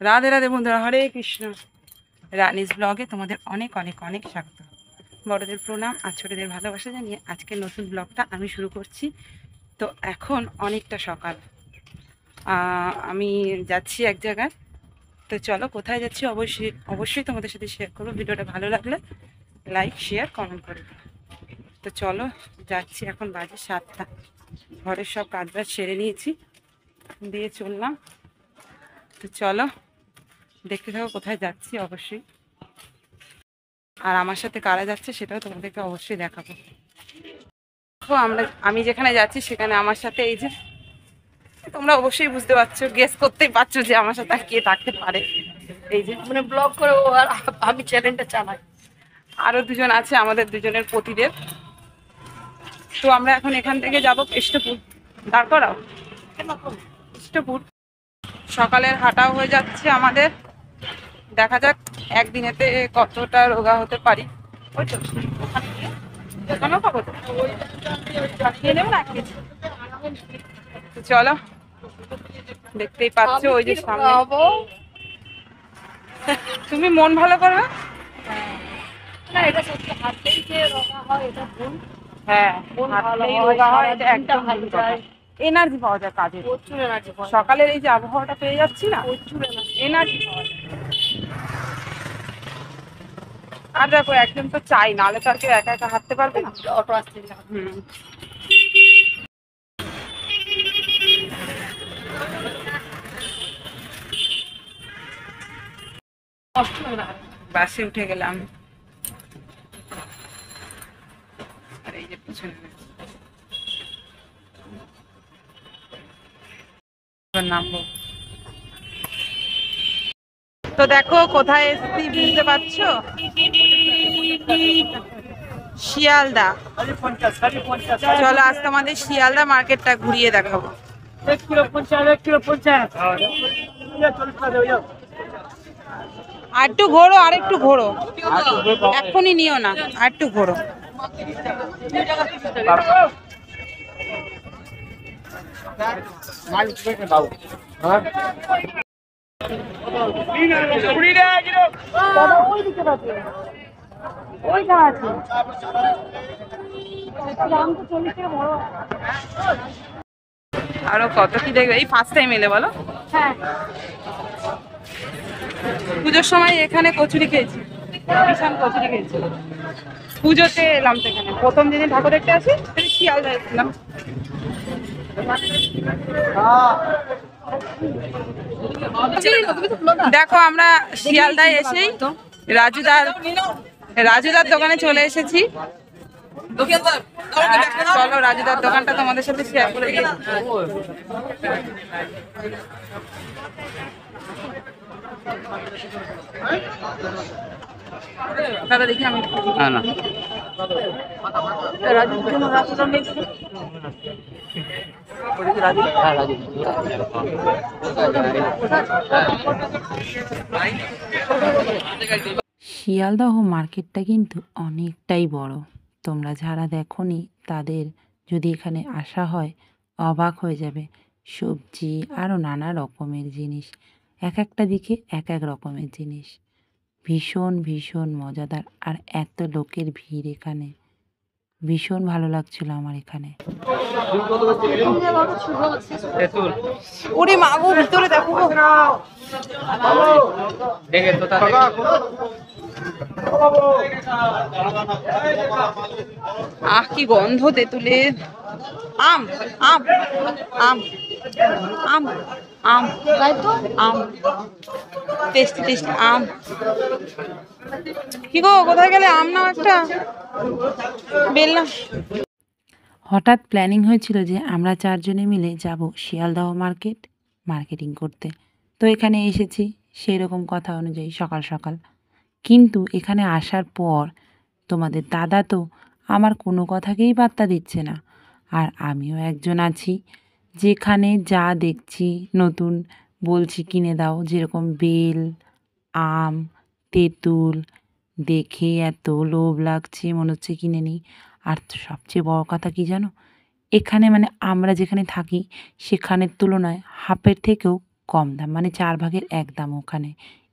রাধে রাধে বন্ধুরা, হরে কৃষ্ণ। রানিস ব্লগে তোমাদের অনেক অনেক অনেক স্বাগত। বড়দের প্রণাম আর ছোটদের ভালোবাসা জানিয়ে আজকের নতুন ব্লগটা আমি শুরু করছি। তো এখন অনেকটা সকাল, আমি যাচ্ছি এক জায়গায়। তো চলো, কোথায় যাচ্ছি অবশ্যই অবশ্যই তোমাদের সাথে শেয়ার করবো। ভিডিওটা ভালো লাগলে লাইক শেয়ার কমেন্ট করবে। তো চলো, যাচ্ছি। এখন বাজে 7টা। ঘরের সব কাজবাজ সেরে নিয়েছি, দিয়ে চললাম। তো চলো, দেখতে থাকো কোথায় যাচ্ছি অবশ্যই। আর আমার সাথে কারা যাচ্ছে সেটাও তোমাদেরকে অবশ্যই দেখাবো। দেখো, আমি যেখানে যাচ্ছি সেখানে আমার সাথে এই যে, তোমরা অবশ্যই বুঝতে পারছো, গেস করতেই পারছো যে আমার সাথে আর কে থাকতে পারে। এই যে মানে ব্লগ করে ও আর আমি চ্যানেলটা চালাই। আরো দুজন আছে, আমাদের দুজনের পতিদেব। তো আমরা এখন এখান থেকে যাবো কেষ্টপুর। দাঁড় করাও, কেষ্টপুর। সকালের হাঁটাও হয়ে যাচ্ছে আমাদের। দেখা যাক একদিনেতে কতটা রোগা হতে পারি। ওই তো ওখানে গিয়ে দোকানেও পাবো তো, নিয়ে নেবো না কিছু। তো চলো, দেখতেই পাচ্ছ ওই যে সামনে। তুমি মন ভালো করবে। না, এটা সত্যি হাঁটলেই যে রোগা হয় এটা ভুল। হ্যাঁ, মন ভালো হাঁটলেই হয়, রোগা হয়, সারা এটা দিনটা একদম ভালো ভুল যায়, কথা। এনার্জি পাওয়া যায় কাজে। প্রচুর এনার্জি পাওয়া যায়, সকালের এই যে আবহাওয়াটা পেয়ে যাচ্ছি না, প্রচুর এনার্জি পাওয়া যায়। আর দেখো, একজন তো চাই, নাহলে তো আর কেউ একা একা হাঁটতে পারবে না। অটো আসতে হুম। কষ্ট হয় না। বাসে উঠে গেলাম। আর এই যে পিছনে এবার নামবো। তো দেখো কোথায় এসেছি বুঝতে পারছো? শিয়ালদা। চলো, আজ তোমাদের শিয়ালদা মার্কেটটা ঘুরিয়ে দেখাবো। আর একটু ঘোরো, আর একটু ঘোরো, এক্ষুনি নিও না, আর একটু ঘোরো। আরো কত কি দেখবে, এই ফার্স্ট টাইম এলে বলো? হ্যাঁ, পুজোর সময় এখানে কচুরি খেয়েছি, ভীষণ কচুরি খেয়েছি। পুজোতে এলাম তো এখানে, প্রথম যেদিন ঠাকুর দেখতে আসি সেদিন শিয়ালদা এসেছিলাম। দেখো, আমরা শিয়ালদায় এসেই রাজুদার রাজুদার দোকানে চলে এসেছি। চলো, রাজুদার দোকানটা তোমাদের সাথে শেয়ার করে দিই। দাদা দেখি, আমি না রাজুর জন্য রাজুদার নেই। শিয়ালদহ মার্কেটটা কিন্তু অনেকটাই বড়। তোমরা যারা দেখোনি তাদের যদি এখানে আসা হয় অবাক হয়ে যাবে। সবজি আরও নানা রকমের জিনিস, এক একটা দিকে এক এক রকমের জিনিস। ভীষণ ভীষণ মজাদার, আর এত লোকের ভিড় এখানে, ভীষণ ভালো লাগছিল আমার এখানে। ওরে মা গো, ভিতরে দেখো গো। আহ, কি গন্ধ তেঁতুলের। আম আম আম আম আম তাই তো। আম, টেস্টি টেস্টি আম। কি গো, কোথায় গেলে? আম নাও একটা, বেল না। হঠাৎ প্ল্যানিং হয়েছিল যে আমরা চারজনে মিলে যাব শিয়ালদহ মার্কেটিং করতে। তো এখানে এসেছি সেই রকম কথা অনুযায়ী সকাল সকাল। কিন্তু এখানে আসার পর তোমাদের দাদা তো আমার কোনো কথাকেই পাত্তা দিচ্ছে না। আর আমিও একজন আছি যেখানে যা দেখছি নতুন বলছি কিনে দাও, যেরকম বেল, আম, তেঁতুল, দেখে এত লোভ লাগছে মনে হচ্ছে কিনে নিই। আর সবচেয়ে বড় কথা কি জানো, এখানে মানে আমরা যেখানে থাকি সেখানের তুলনায় হাফের থেকেও কম দাম, মানে 4 ভাগের 1 দাম ওখানে,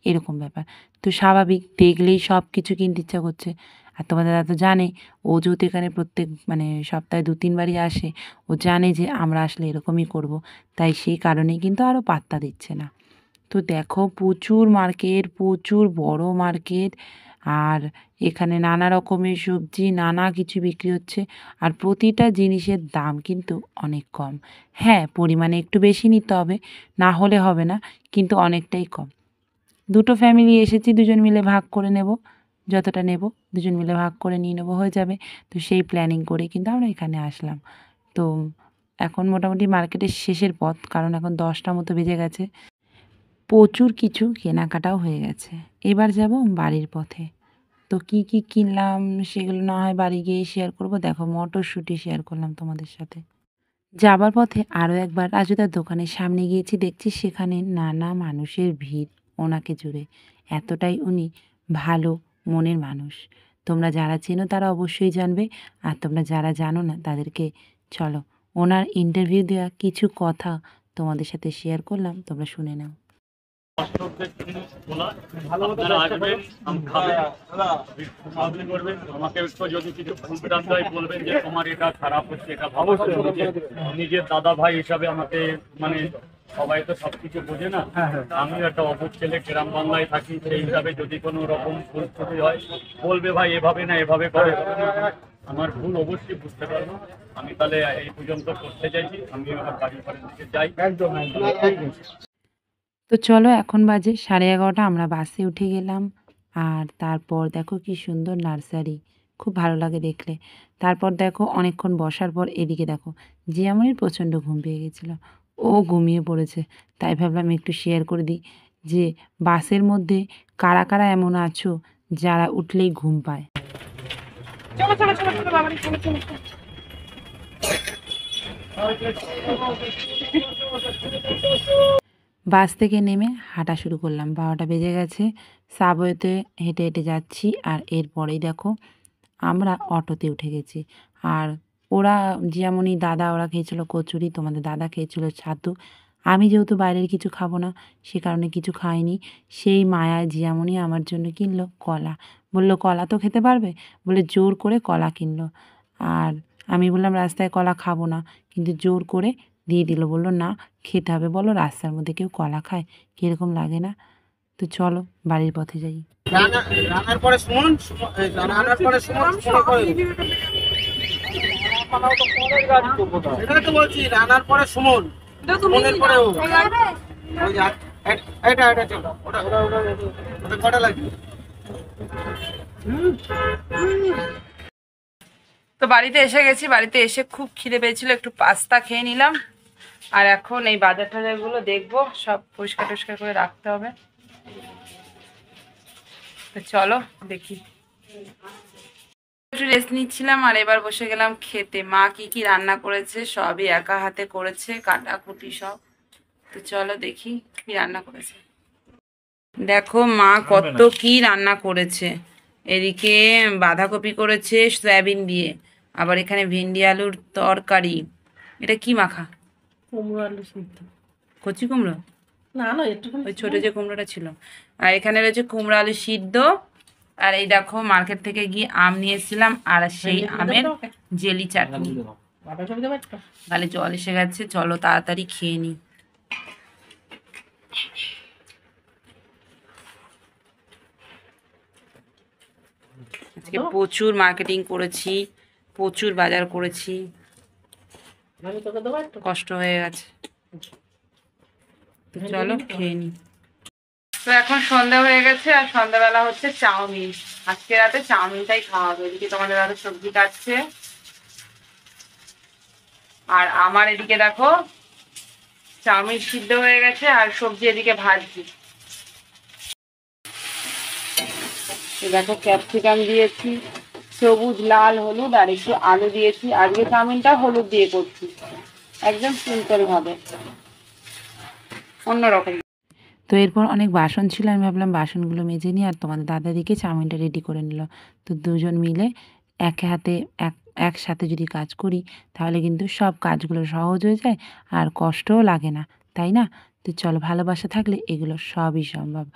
এরকম ব্যাপার। তো স্বাভাবিক, দেখলেই সব কিছু কিনতে ইচ্ছা করছে। আর তোমাদের দাদা তো জানে, ও যেহেতু এখানে প্রত্যেক মানে সপ্তাহে 2-3 বারই আসে, ও জানে যে আমরা আসলে এরকমই করব। তাই সেই কারণেই কিন্তু আরও পাত্তা দিচ্ছে না। তো দেখো প্রচুর মার্কেট, প্রচুর বড় মার্কেট। আর এখানে নানা রকমের সবজি, নানা কিছু বিক্রি হচ্ছে। আর প্রতিটা জিনিসের দাম কিন্তু অনেক কম। হ্যাঁ, পরিমাণে একটু বেশি নিতে হবে, না হলে হবে না, কিন্তু অনেকটাই কম। 2টো ফ্যামিলি এসেছি, 2জন মিলে ভাগ করে নেব। যতটা নেব 2জন মিলে ভাগ করে নিয়ে নেব, হয়ে যাবে। তো সেই প্ল্যানিং করেই কিন্তু আমরা এখানে আসলাম। তো এখন মোটামুটি মার্কেটের শেষের পথ, কারণ এখন 10টা মতো বেজে গেছে। প্রচুর কিছু কেনাকাটাও হয়ে গেছে। এবার যাব বাড়ির পথে। তো কি কি কিনলাম সেগুলো না হয় বাড়ি গিয়েই শেয়ার করব। দেখো মটরশুঁটি শেয়ার করলাম তোমাদের সাথে। যাবার পথে আরও একবার রাজুদার দোকানের সামনে গিয়েছি, দেখছি সেখানে নানা মানুষের ভিড় ওনাকে জুড়ে। এতটাই উনি ভালো মনের মানুষ। তোমরা যারা চেনো তারা অবশ্যই জানবে, আর তোমরা যারা জানো না তাদেরকে চলো ওনার ইন্টারভিউ দেওয়া কিছু কথা তোমাদের সাথে শেয়ার করলাম, তোমরা শুনে নাও। দর্শকদের জন্য বলা, আপনারা আসবেন, খাবেন, সাহায্য করবেন। আমাকে একটু যদি কিছু ভুল ভ্রান্তি হয় বলবেন যে তোমার এটা খারাপ হচ্ছে, এটা ভালো হচ্ছে। নিজের দাদা ভাই হিসাবে আমাকে মানে সবাই তো সবকিছু বোঝে না। আমিও একটা অবুঝ ছেলে, গ্রাম বাংলায় থাকি, সেই হিসাবে যদি কোনো রকম ভুল ত্রুটি হয় বলবে ভাই এভাবে না এভাবে করে। আমার ভুল অবশ্যই বুঝতে পারবো। আমি তাহলে এই পর্যন্ত করতে চাইছি, আমি আমার বাড়ি ঘরের দিকে যাই। তো চলো এখন বাজে 11:30, আমরা বাসে উঠে গেলাম। আর তারপর দেখো কি সুন্দর নার্সারি, খুব ভালো লাগে দেখলে। তারপর দেখো অনেকক্ষণ বসার পর এদিকে দেখো জিয়ামনির প্রচণ্ড ঘুম পেয়ে গেছিলো, ও ঘুমিয়ে পড়েছে। তাই ভাবলাম একটু শেয়ার করে দিই যে বাসের মধ্যে কারা কারা এমন আছো যারা উঠলেই ঘুম পায়। চলো চলো চলো চলো বাবারে, চলো চলো চলো। বাস থেকে নেমে হাঁটা শুরু করলাম, 12টা বেজে গেছে। সাবওয়েতে হেঁটে হেঁটে যাচ্ছি। আর এরপরেই দেখো আমরা অটোতে উঠে গেছি। আর ওরা জিয়ামণি দাদা ওরা খেয়েছিল কচুরি, তোমাদের দাদা খেয়েছিল ছাতু। আমি যেহেতু বাইরের কিছু খাবো না, সে কারণে কিছু খাইনি। সেই মায়ায় জিয়ামণি আমার জন্য কিনলো কলা। বললো কলা তো খেতে পারবে, বলে জোর করে কলা কিনলো। আর আমি বললাম রাস্তায় কলা খাবো না, কিন্তু জোর করে দিয়ে দিল, বললো না খেতে হবে। বলো রাস্তার মধ্যে কেউ কলা খায়, কীরকম লাগে না? তো চলো বাড়ির পথে যাই। রান্নার পরে শুনুন, রান্নার পরে শুনুন, সেটাই তো বলছি, রান্নার পরে সুমন, সুমনের পরে ও। ওই যে এটা চলো, ওটা কটা লাগবে? তো বাড়িতে এসে গেছি, বাড়িতে এসে খুব খিদে পেয়েছিল, একটু পাস্তা খেয়ে নিলাম। আর এখন এই বাজার টাজারগুলো দেখবো, সব পরিষ্কার টরিষ্কার করে রাখতে হবে। তো চলো দেখি। একটু রেস্ট নিচ্ছিলাম আর এবার বসে গেলাম খেতে। মা কি কি রান্না করেছে সবই একা হাতে করেছে, কাটাকুটি সব। তো চলো দেখি কি রান্না করেছে। দেখো মা কত কি রান্না করেছে। এদিকে বাঁধাকপি করেছে সয়াবিন দিয়ে, আবার এখানে ভেন্ডি আলুর তরকারি। এটা কি মাখা? কুমড়ো আলু সিদ্ধ। কচি কুমড়ো না না, একটু ওই ছোট যে কুমড়োটা ছিল। আর এখানে রয়েছে কুমড়ো আলু সিদ্ধ। আর এই দেখো মার্কেট থেকে গিয়ে আম নিয়ে এসেছিলাম, আর সেই আমের জেলি চাটনি। গালে জল এসে গেছে, চলো তাড়াতাড়ি খেয়ে নিই। আজকে প্রচুর মার্কেটিং করেছি, প্রচুর বাজার করেছি, কষ্ট হয়ে গেছে। তো চলো খেয়ে নিই। তো এখন সন্ধ্যা হয়ে গেছে, আর সন্ধ্যাবেলা হচ্ছে চাউমিন। আজকে রাতে চাউমিনটাই খাওয়া হবে। এদিকে তোমাদের দাদা সবজি কাটছে, আর আমার এদিকে দেখো চাউমিন সিদ্ধ হয়ে গেছে আর সবজি এদিকে ভাজছি। দেখো ক্যাপসিকাম দিয়েছি, সবুজ লাল হলুদ, আর একটু আলু দিয়েছি। আজকে চাউমিনটা হলুদ দিয়ে করছি, একদম সিম্পল ভাবে, অন্যরকম। তো এরপর অনেক বাসন ছিল, আমি ভাবলাম বাসনগুলো মেজে নিই। আর তোমাদের দাদা দিকে চাউমিনটা রেডি করে নিল। তো দুজন মিলে এক হাতে একসাথে যদি কাজ করি তাহলে কিন্তু সব কাজগুলো সহজ হয়ে যায় আর কষ্টও লাগে না, তাই না? তো চলো, ভালোবাসা থাকলে এগুলো সবই সম্ভব।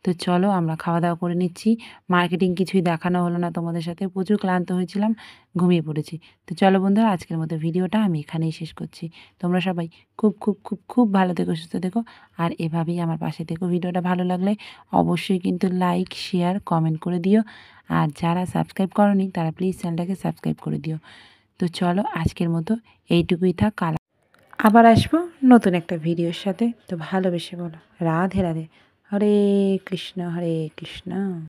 তো চলো আমরা খাওয়া দাওয়া করে নিচ্ছি। মার্কেটিং কিছুই দেখানো হলো না তোমাদের সাথে, প্রচুর ক্লান্ত হয়েছিলাম, ঘুমিয়ে পড়েছি। তো চলো বন্ধুরা, আজকের মতো ভিডিওটা আমি এখানেই শেষ করছি। তোমরা সবাই খুব খুব খুব খুব ভালো থেকো, সুস্থ থেকো, আর এভাবেই আমার পাশে থেকো। ভিডিওটা ভালো লাগলে অবশ্যই কিন্তু লাইক, শেয়ার, কমেন্ট করে দিও। আর যারা সাবস্ক্রাইব করনি তারা প্লিজ চ্যানেলটাকে সাবস্ক্রাইব করে দিও। তো চলো আজকের মতো এইটুকুই থাক, কাল আবার আসবো নতুন একটা ভিডিওর সাথে। তো ভালোবেসে বলো রাধে রাধে, হরে কৃষ্ণ হরে কৃষ্ণ।